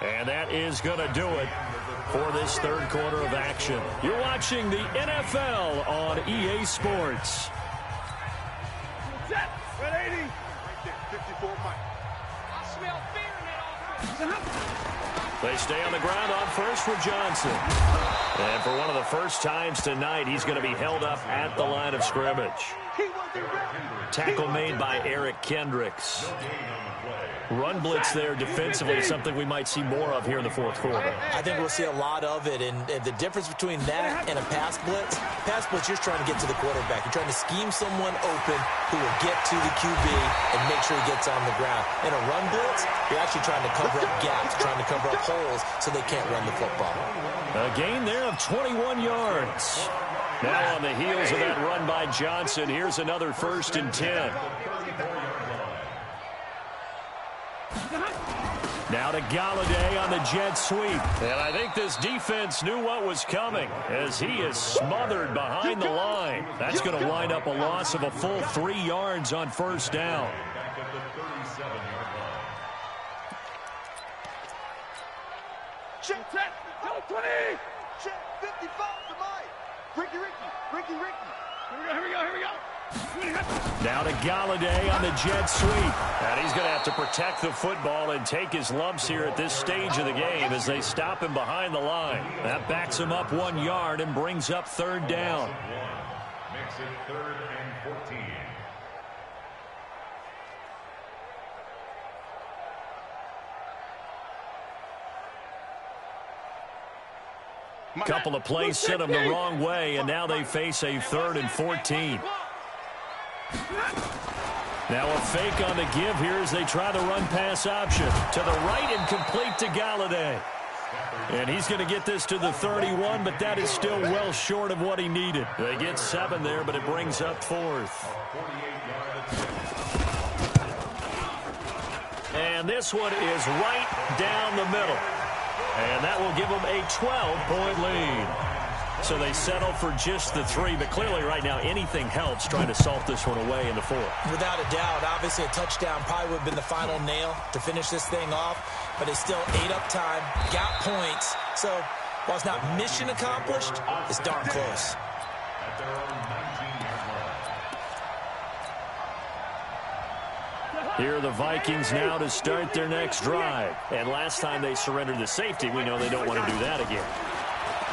And that is going to do it for this third quarter of action. You're watching the NFL on EA Sports. Set. 180. Right there. 54 Mike. I smell fear in that offense. They stay on the ground on first for Johnson. And for one of the first times tonight, he's going to be held up at the line of scrimmage. Tackle made by Eric Kendricks. Run blitz there defensively, something we might see more of here in the fourth quarter. I think we'll see a lot of it, and the difference between that and a pass blitz, you're trying to get to the quarterback. You're trying to scheme someone open who will get to the QB and make sure he gets on the ground. In a run blitz, you're actually trying to cover up gaps, trying to cover up holes so they can't run the football. A gain there of 21 yards. Now on the heels of that run by Johnson, here's another 1st and 10. Now to Galladay on the jet sweep. And I think this defense knew what was coming as he is smothered behind the line. That's going to wind up a loss of a full 3 yards on first down. Check. 20. Check. 55 to Mike. Ricky. Here we go. Now to Galladay on the jet sweep. And he's going to have to protect the football and take his lumps here at this stage of the game as they stop him behind the line. That backs him up 1 yard and brings up third down. Makes it 3rd and 14. Couple of plays sent them the wrong way, and now they face a 3rd and 14. Now a fake on the give here as they try the run-pass option. To the right and complete to Galladay. And he's going to get this to the 31, but that is still well short of what he needed. They get 7 there, but it brings up 4th. And this one is right down the middle. And that will give them a 12-point lead. So they settle for just the 3, but clearly right now anything helps trying to salt this one away in the 4th. Without a doubt, obviously a touchdown probably would have been the final nail to finish this thing off, but they still ate up time, got points. So while it's not mission accomplished, it's darn close. Here are the Vikings now to start their next drive. And last time they surrendered the safety, we know they don't want to do that again.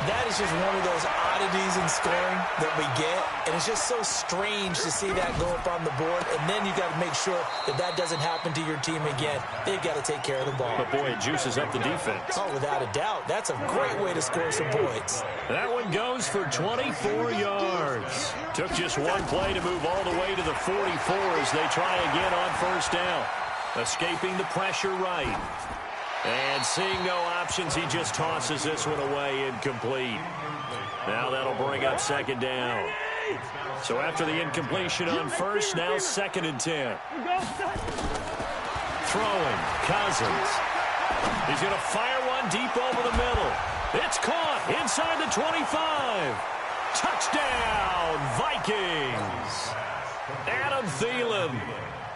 That is just one of those oddities in scoring that we get, and it's just so strange to see that go up on the board, and then you got to make sure that that doesn't happen to your team again. They've got to take care of the ball. But, boy, it juices up the defense. Oh, without a doubt. That's a great way to score some points. That one goes for 24 yards. Took just one play to move all the way to the 44 as they try again on first down. Escaping the pressure right. And seeing no options, he just tosses this one away incomplete. Now that'll bring up second down. So after the incompletion on first, now 2nd and 10. Throwing, Cousins. He's going to fire one deep over the middle. It's caught inside the 25. Touchdown, Vikings. Adam Thielen.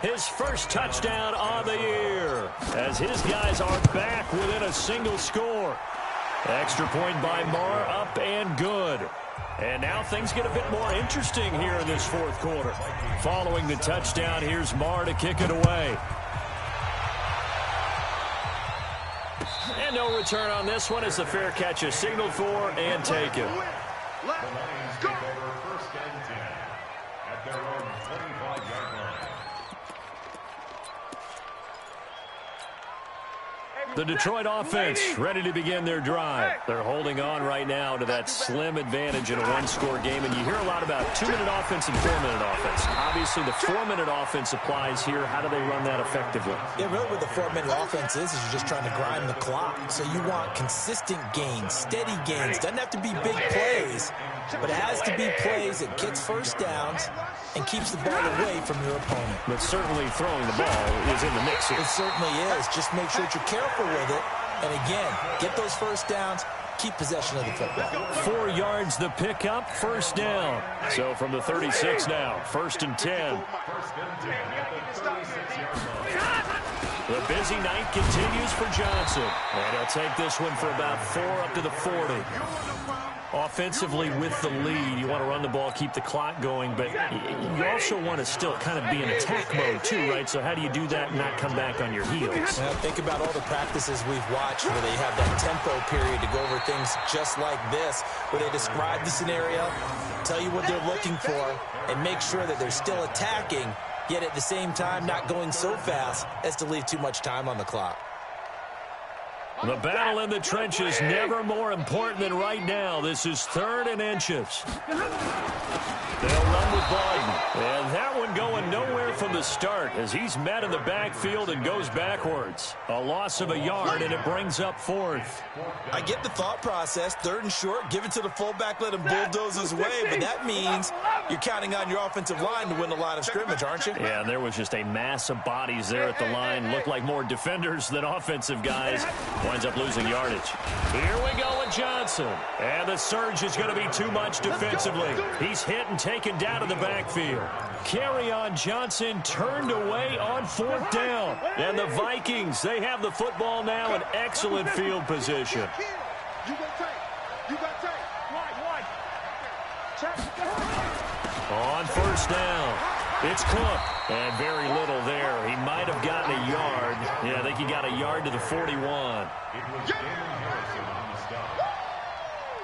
His first touchdown on the year as his guys are back within a single score. Extra point by Marr, up and good. And now things get a bit more interesting here in this 4th quarter. Following the touchdown, here's Marr to kick it away. And no return on this one as the fair catch is signaled for and taken. Let's go. 1st and 10 at their own 25-yard line. The Detroit offense ready to begin their drive. They're holding on right now to that slim advantage in a one-score game. And you hear a lot about 2-minute offense and 4-minute offense. Obviously, the 4-minute offense applies here. How do they run that effectively? Yeah, really what the 4-minute offense is you're just trying to grind the clock. So you want consistent gains, steady gains. Doesn't have to be big plays, but it has to be plays that gets first downs and keeps the ball away from your opponent. But certainly throwing the ball is in the mix here. It certainly is. Just make sure that you're careful with it. And again, get those first downs, keep possession of the football. 4 yards the pickup, first down. So from the 36 now, 1st and 10. The busy night continues for Johnson. And he'll take this one for about 4 up to the 40. Offensively with the lead, you want to run the ball, keep the clock going, but you also want to still kind of be in attack mode too, right? So how do you do that and not come back on your heels? Well, think about all the practices we've watched where they have that tempo period to go over things just like this, where they describe the scenario, tell you what they're looking for, and make sure that they're still attacking, yet at the same time not going so fast as to leave too much time on the clock. The battle in the trenches never more important than right now. This is 3rd and inches. They'll run with Biden. And that one going nowhere from the start as he's met in the backfield and goes backwards. A loss of a yard, and it brings up 4th. I get the thought process. 3rd and short, give it to the fullback, let him bulldoze his way. But that means you're counting on your offensive line to win the line of scrimmage, aren't you? Yeah, and there was just a mass of bodies there at the line. Looked like more defenders than offensive guys. Winds up losing yardage. Here we go with Johnson. And the surge is going to be too much defensively. He's hit and taken down to the backfield. Carry on Johnson turned away on 4th down. And the Vikings, they have the football now in excellent field position. On 1st down, it's Cook. And very little there. He might have gotten a yard. Yeah, I think he got a yard to the 41. It was Damon Harrison on the stop.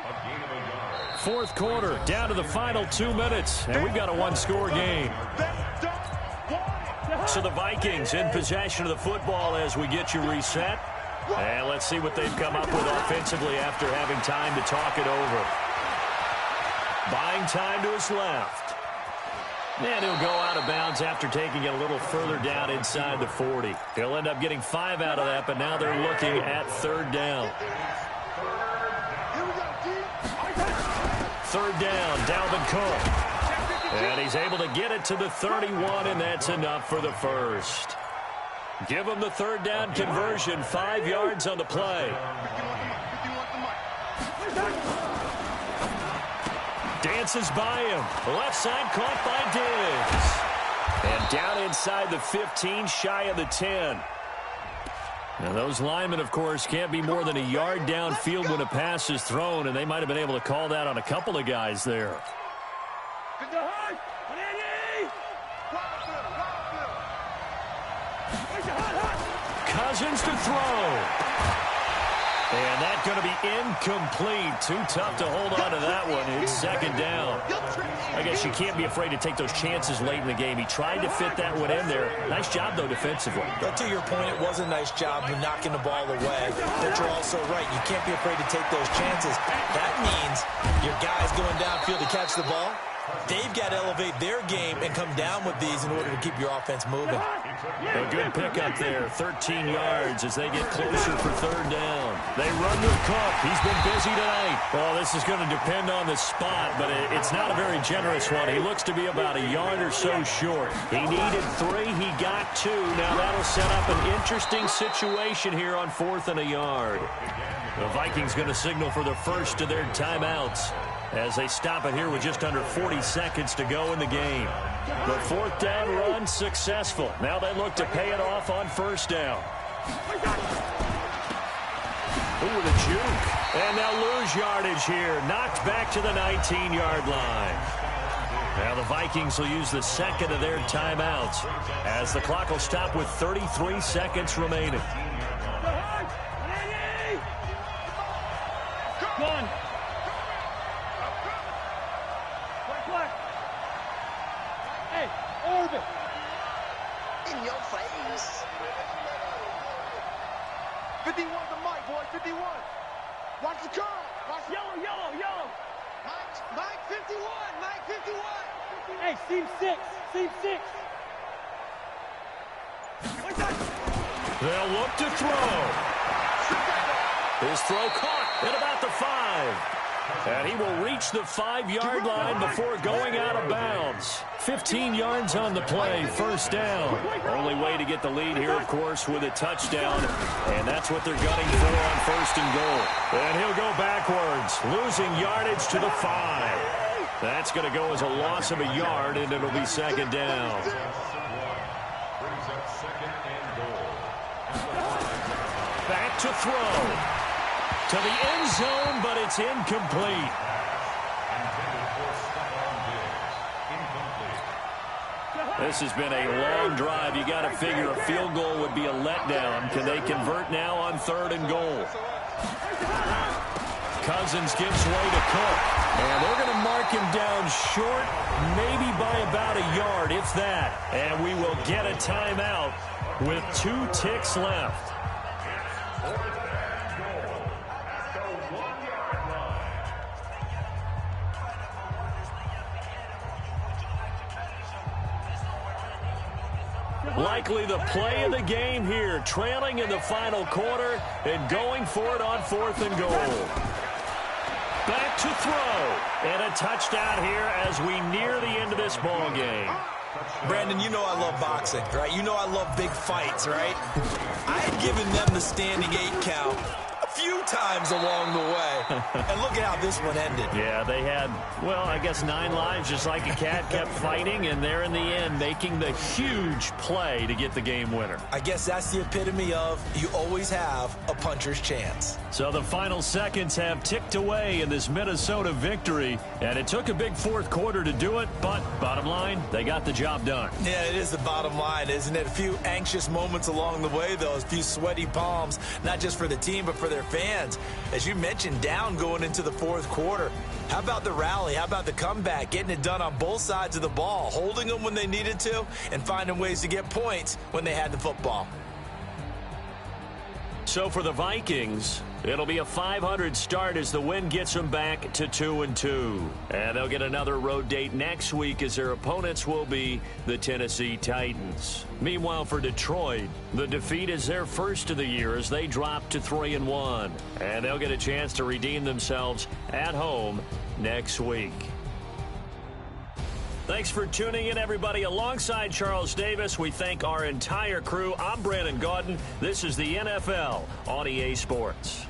A gain of a yard. 4th quarter, down to the final 2 minutes, and we've got a 1-score game. So the Vikings in possession of the football as we get you reset. And let's see what they've come up with offensively after having time to talk it over. Buying time to his left. And he'll go out of bounds after taking it a little further down inside the 40. He'll end up getting 5 out of that, but now they're looking at 3rd down. 3rd down, Dalvin Cook. And he's able to get it to the 31, and that's enough for the first. Give him the 3rd down conversion, 5 yards on the play. Dances by him. Left side caught by Diggs. And down inside the 15, shy of the 10. Now those linemen, of course, can't be more than a yard downfield when a pass is thrown, and they might have been able to call that on a couple of guys there. Cousins to throw. And that's going to be incomplete. Too tough to hold on to that one. It's 2nd down. I guess you can't be afraid to take those chances late in the game. He tried to fit that one in there. Nice job, though, defensively. But to your point, it was a nice job of knocking the ball away. But you're also right. You can't be afraid to take those chances. That means your guys going downfield to catch the ball, they've got to elevate their game and come down with these in order to keep your offense moving. A good pickup there, 13 yards as they get closer for 3rd down. They run with Cook. He's been busy tonight. Well, this is going to depend on the spot, but it's not a very generous one. He looks to be about a yard or so short. He needed 3. He got 2. Now that'll set up an interesting situation here on 4th and a yard. The Vikings going to signal for the first of their timeouts as they stop it here with just under 40 seconds to go in the game. The 4th down run successful. Now they look to pay it off on 1st down. Ooh, the juke. And they'll lose yardage here. Knocked back to the 19-yard line. Now the Vikings will use the 2nd of their timeouts as the clock will stop with 33 seconds remaining. One. Hey, Orbit. In your face. 51 to Mike, boy, 51. Watch the curl. Watch Yellow. Mike 51, Mike 51. Hey, seam 6. They'll look to throw. His throw caught at about the 5. And he will reach the 5-yard line before going out of bounds. 15 yards on the play, 1st down. Only way to get the lead here, of course, with a touchdown. And that's what they're gunning for on 1st and goal. And he'll go backwards, losing yardage to the 5. That's going to go as a loss of a yard, and it'll be 2nd down. Brings up 2nd and goal. to throw. To the end zone, but it's incomplete. This has been a long drive. You got to figure a field goal would be a letdown. Can they convert now on 3rd and goal? Cousins gives way to Cook. And they're going to mark him down short, maybe by about a yard, if that. And we will get a timeout with 2 ticks left. Likely the play of the game here, trailing in the final quarter and going for it on 4th and goal. Back to throw, and a touchdown here as we near the end of this ball game. Brandon, you know I love boxing, right? You know I love big fights, right? I had given them the standing 8 count a few times along the way. And look at how this one ended. Yeah, they had, well, I guess 9 lives, just like a cat, kept fighting, and they're in the end making the huge play to get the game winner. I guess that's the epitome of you always have a puncher's chance. So the final seconds have ticked away in this Minnesota victory, and it took a big 4th quarter to do it, but bottom line, they got the job done. Yeah, it is the bottom line, isn't it? A few anxious moments along the way, though, a few sweaty palms, not just for the team, but for their fans. As you mentioned, down going into the 4th quarter. How about the rally? How about the comeback? Getting it done on both sides of the ball, holding them when they needed to, and finding ways to get points when they had the football. So for the Vikings, it'll be a .500 start as the win gets them back to 2-2. And they'll get another road date next week as their opponents will be the Tennessee Titans. Meanwhile, for Detroit, the defeat is their first of the year as they drop to 3-1. And they'll get a chance to redeem themselves at home next week. Thanks for tuning in, everybody. Alongside Charles Davis, we thank our entire crew. I'm Brandon Gaudin. This is the NFL on EA Sports.